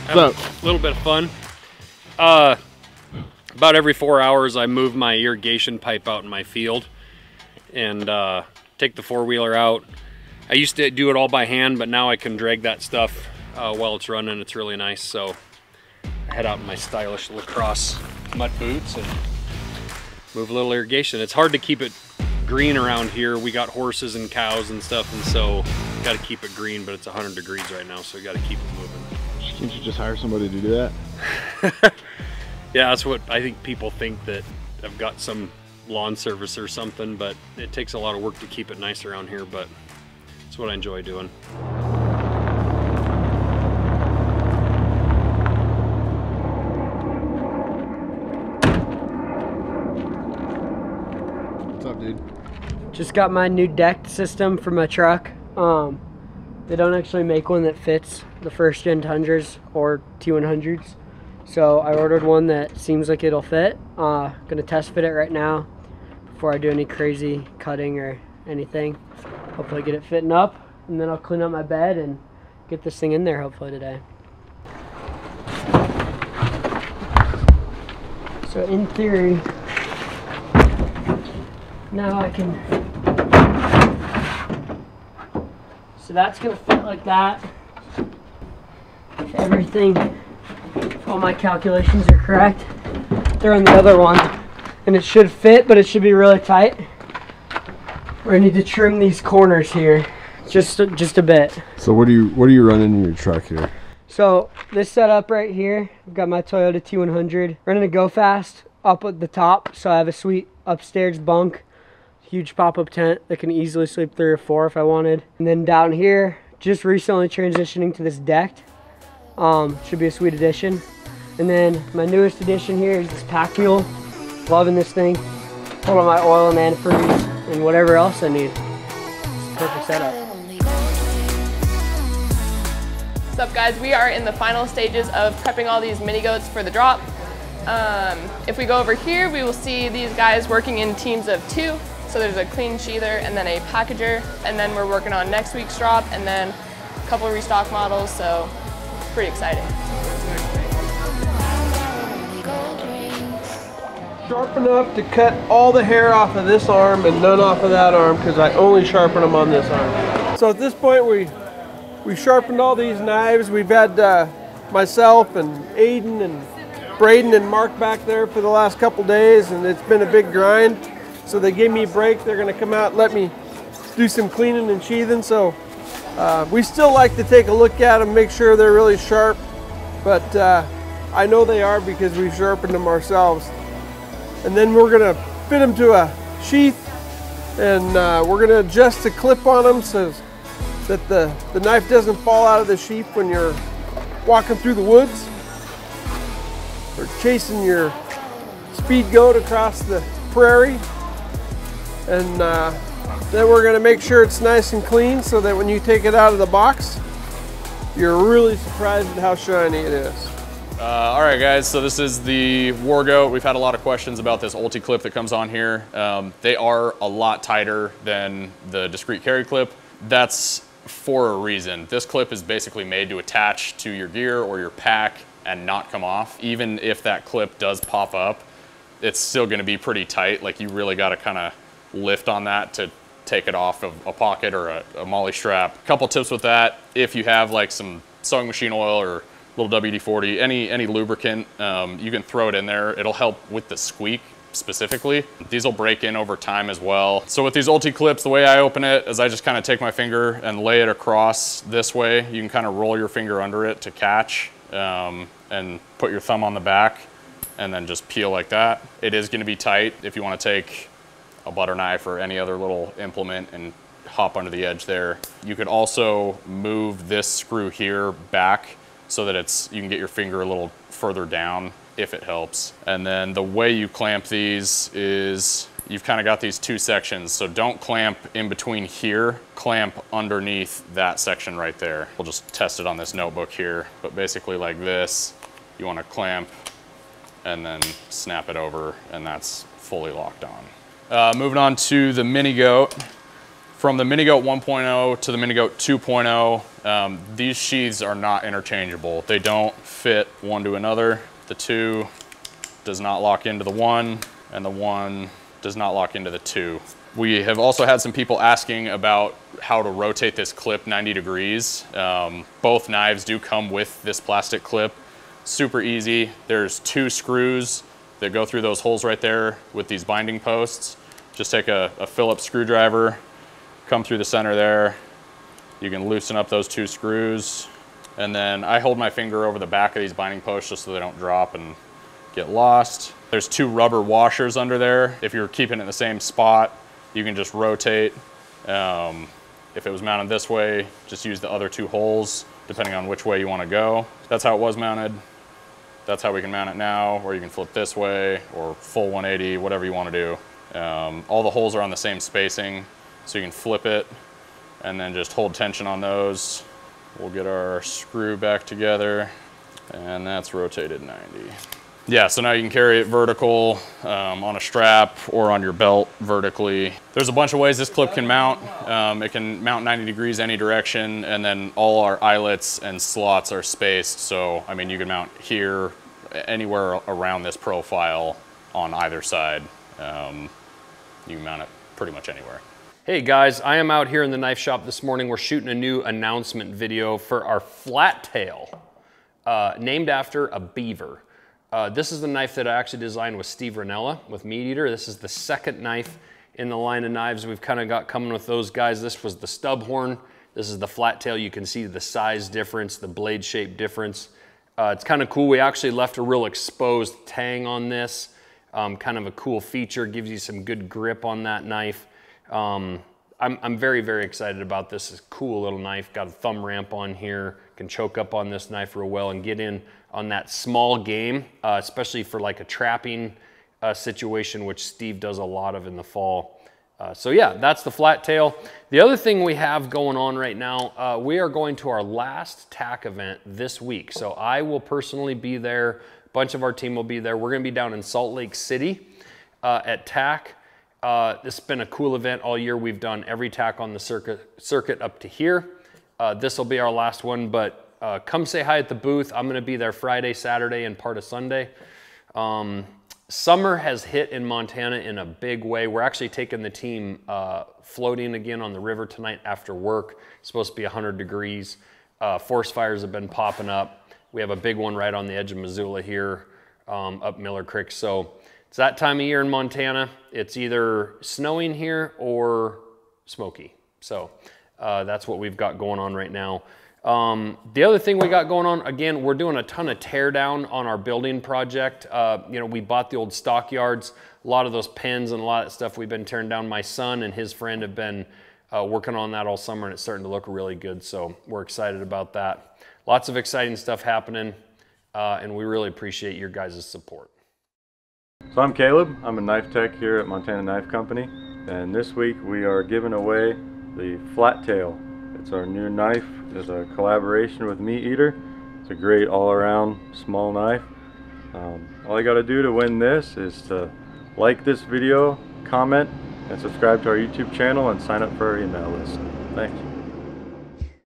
A little bit of fun. About every 4 hours I move my irrigation pipe out in my field and take the four-wheeler out. I used to do it all by hand, but now I can drag that stuff while it's running. It's really nice. So I head out in my stylish lacrosse mud boots and move a little irrigation. It's hard to keep it green around here. We got horses and cows and stuff, and so got to keep it green, but it's 100 degrees right now, so we got to keep it moving. Can't you just hire somebody to do that? Yeah, that's what I think. People think that I've got some lawn service or something, but it takes a lot of work to keep it nice around here, but it's what I enjoy doing. What's up, dude? Just got my new deck system for my truck. They don't actually make one that fits the first gen Tundras or T100s. So I ordered one that seems like it'll fit. Gonna test fit it right now before I do any crazy cutting or anything. Hopefully get it fitting up, and then I'll clean up my bed and get this thing in there hopefully today. So in theory, now I can, so that's gonna fit like that. If everything, if all my calculations are correct, they're on the other one, and it should fit, but it should be really tight. I need to trim these corners here, just a bit. So what are you running in your truck here? So this setup right here, I've got my Toyota T100 running a Go Fast up at the top, so I have a sweet upstairs bunk, huge pop-up tent that can easily sleep 3 or 4 if I wanted. And then down here, just recently transitioning to this decked, should be a sweet addition. And then my newest addition here is this pack mule. Loving this thing. Hold on my oil and antifreeze and whatever else I need. It's a perfect setup. What's up, guys? We are in the final stages of prepping all these mini goats for the drop. If we go over here, we will see these guys working in teams of 2. So there's a clean sheather and then a packager, and then we're working on next week's drop and then a couple restock models, so pretty exciting. Sharp enough to cut all the hair off of this arm and none off of that arm, because I only sharpen them on this arm. So at this point we sharpened all these knives. We've had myself and Aiden and Braden and Mark back there for the last couple days, and it's been a big grind. So they gave me a break. They're going to come out and let me do some cleaning and sheathing. So we still like to take a look at them, make sure they're really sharp, but I know they are because we've sharpened them ourselves. And then we're going to fit them to a sheath, and we're going to adjust the clip on them so that the knife doesn't fall out of the sheath when you're walking through the woods or chasing your Speedgoat across the prairie. And then we're going to make sure it's nice and clean so that when you take it out of the box, you're really surprised at how shiny it is. All right, guys, so this is the War Goat. We've had a lot of questions about this UltiClip that comes on here. They are a lot tighter than the discrete carry clip. That's for a reason. This clip is basically made to attach to your gear or your pack and not come off. Even if that clip does pop up, it's still going to be pretty tight. Like, you really got to kind of lift on that to take it off of a pocket or a molly strap. A couple tips with that: if you have like some sewing machine oil or little WD-40, any lubricant, you can throw it in there. It'll help with the squeak specifically. These will break in over time as well. So with these UltiClips, the way I open it is I just kind of take my finger and lay it across this way. You can kind of roll your finger under it to catch, and put your thumb on the back and then just peel like that. It is going to be tight. If you want to take a butter knife or any other little implement and hop under the edge there. You could also move this screw here back so that you can get your finger a little further down if it helps. And then the way you clamp these is you've kind of got these 2 sections. So don't clamp in between here, clamp underneath that section right there. We'll just test it on this notebook here, but basically like this, you want to clamp and then snap it over, and that's fully locked on. Moving on to the Mini Goat. From the Mini Goat 1.0 to the Mini Goat 2.0, these sheaths are not interchangeable. They don't fit one to another. The 2 does not lock into the 1, and the 1 does not lock into the 2. We have also had some people asking about how to rotate this clip 90 degrees. Both knives do come with this plastic clip. Super easy. There's 2 screws that go through those holes right there with these binding posts. Just take a Phillips screwdriver, come through the center there. You can loosen up those 2 screws. And then I hold my finger over the back of these binding posts just so they don't drop and get lost. There's 2 rubber washers under there. If you're keeping it in the same spot, you can just rotate. If it was mounted this way, just use the other 2 holes, depending on which way you want to go. That's how it was mounted. That's how we can mount it now, or you can flip this way, or full 180, whatever you want to do. All the holes are on the same spacing, so you can flip it, and then just hold tension on those. We'll get our screw back together, and that's rotated 90. Yeah, so now you can carry it vertical on a strap or on your belt vertically. There's a bunch of ways this clip can mount. It can mount 90 degrees any direction, and then all our eyelets and slots are spaced. So, I mean, you can mount here, anywhere around this profile on either side. You can mount it pretty much anywhere. Hey guys, I am out here in the knife shop this morning. We're shooting a new announcement video for our flat tail, named after a beaver. This is the knife that I actually designed with Steve Rinella with Meateater. This is the second knife in the line of knives we've kind of got coming with those guys. This was the stub horn. This is the flat tail. You can see the size difference, the blade shape difference. It's kind of cool. We actually left a real exposed tang on this. Kind of a cool feature, gives you some good grip on that knife. I'm very, very excited about this. It's a cool little knife. Got a thumb ramp on here. Can choke up on this knife real well and get in on that small game, especially for like a trapping situation, which Steve does a lot of in the fall. So yeah, that's the flat tail. The other thing we have going on right now, we are going to our last TAC event this week. So I will personally be there. A bunch of our team will be there. We're gonna be down in Salt Lake City at TAC. This has been a cool event all year. We've done every TAC on the circuit up to here. This will be our last one, but come say hi at the booth. I'm gonna be there Friday, Saturday, and part of Sunday. Summer has hit in Montana in a big way. We're actually taking the team floating again on the river tonight after work. It's supposed to be 100 degrees. Forest fires have been popping up. We have a big one right on the edge of Missoula here, up Miller Creek. So it's that time of year in Montana. It's either snowing here or smoky. So that's what we've got going on right now. The other thing we got going on, again, we're doing a ton of tear down on our building project. You know, we bought the old stockyards, a lot of those pens and a lot of that stuff we've been tearing down. My son and his friend have been working on that all summer, and it's starting to look really good. So we're excited about that. Lots of exciting stuff happening, and we really appreciate your guys' support. So I'm Caleb. I'm a knife tech here at Montana Knife Company, and this week we are giving away the Flat Tail. It's our new knife. It's a collaboration with Meateater. It's a great all-around small knife. All you got to do to win this is to like this video, comment, and subscribe to our YouTube channel and sign up for our email list. Thanks.